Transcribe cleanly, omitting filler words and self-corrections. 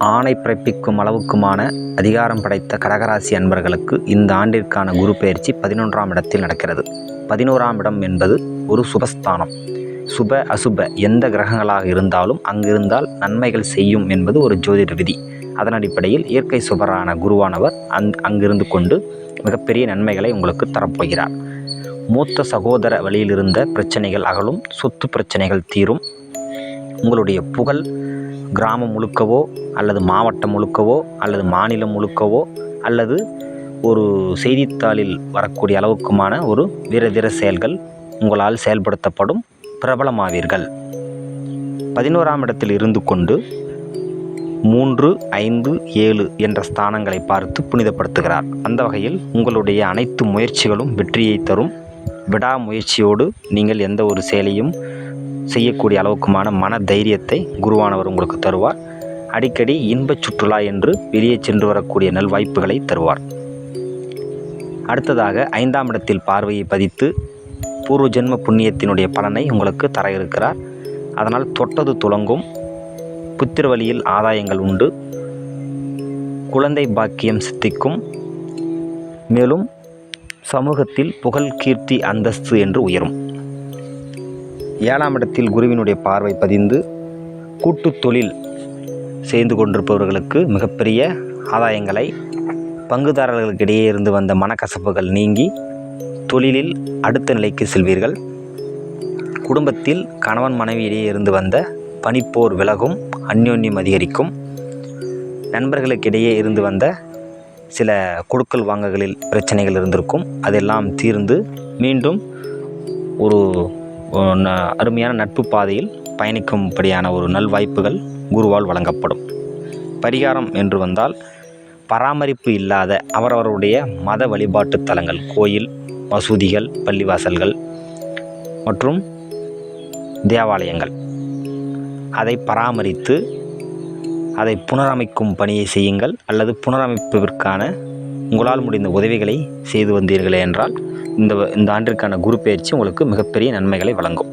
ஆணை பிறப்பிக்கும் அளவுக்குமான அதிகாரம் படைத்த கடகராசி அன்பர்களுக்கு இந்த ஆண்டிற்கான குரு பெயர்ச்சி 11ஆம் இடத்தில் நடக்கிறது. 11ஆம் இடம் என்பது ஒரு சுபஸ்தானம். சுப அசுப எந்த கிரகங்களாக இருந்தாலும் அங்கிருந்தால் நன்மைகள் செய்யும் என்பது ஒரு ஜோதிட விதி. அதன் அடிப்படையில் இயற்கை சுபரான குருவானவர் அங்கிருந்து கொண்டு மிகப்பெரிய நன்மைகளை உங்களுக்கு தரப்போகிறார். மூத்த சகோதர வழியிலிருந்த பிரச்சனைகள் அகலும், சொத்து பிரச்சனைகள் தீரும். உங்களுடைய புகழ் கிராமம் முழுக்கவோ அல்லது மாவட்டம் முழுக்கவோ அல்லது மாநிலம் முழுக்கவோ அல்லது ஒரு செய்தித்தாளில் வரக்கூடிய அளவுக்குமான ஒரு வீரதீர செயல்கள் உங்களால் செயல்படுத்தப்படும், பிரபலமாவீர்கள். 11ஆம் இடத்தில் இருந்து கொண்டு 3, 5, 7 என்ற ஸ்தானங்களை பார்த்து புனிதப்படுத்துகிறார். அந்த வகையில் உங்களுடைய அனைத்து முயற்சிகளும் வெற்றியை தரும். விடாமுயற்சியோடு நீங்கள் எந்த ஒரு செயலையும் செய்யக்கூடிய அளவுக்குமான மன தைரியத்தை குருவானவர் உங்களுக்கு தருவார். அடிக்கடி இன்பச் சுற்றுலா என்று வெளியே சென்று வரக்கூடிய நல்வாய்ப்புகளை தருவார். அடுத்ததாக 5ஆம் இடத்தில் பார்வையை பதித்து பூர்வ ஜென்ம புண்ணியத்தினுடைய பலனை உங்களுக்கு தர இருக்கிறார். அதனால் தொட்டது துலங்கும், புத்திர வழியில் ஆதாயங்கள் உண்டு, குழந்தை பாக்கியம் சித்திக்கும், மேலும் சமூகத்தில் புகழ் கீர்த்தி அந்தஸ்து என்று உயரும். 7ஆம் இடத்தில் குருவினுடைய பார்வை பதிந்து கூட்டு தொழில் செய்து கொண்டிருப்பவர்களுக்கு மிகப்பெரிய ஆதாயங்களை, பங்குதாரர்களுக்கிடையே இருந்து வந்த மனக்கசப்புகள் நீங்கி தொழிலில் அடுத்த நிலைக்கு செல்வீர்கள். குடும்பத்தில் கணவன் மனைவியிடையே இருந்து வந்த பனிப்போர் விலகும், அந்யோன்யம் அதிகரிக்கும். நண்பர்களுக்கிடையே இருந்து வந்த சில கொடுக்கல் வாங்கல்களில் பிரச்சனைகள் இருந்திருக்கும், அதெல்லாம் தீர்ந்து மீண்டும் ஒரு அருமையான நட்பு பாதையில் பயணிக்கும்படியான ஒரு நல்வாய்ப்புகள் குருவால் வழங்கப்படும். பரிகாரம் என்று வந்தால், பராமரிப்பு இல்லாத அவரவருடைய மத வழிபாட்டு தலங்கள், கோயில், மசூதிகள், பள்ளிவாசல்கள் மற்றும் தேவாலயங்கள், அதை பராமரித்து அதை புனரமைக்கும் பணியை செய்யுங்கள். அல்லது புனரமைப்பதற்கான உங்களால் முடிந்த உதவிகளை செய்து வந்தீர்களே என்றால் இந்த ஆண்டிற்கான குரு பெயர்ச்சி உங்களுக்கு மிகப்பெரிய நன்மைகளை வழங்கும்.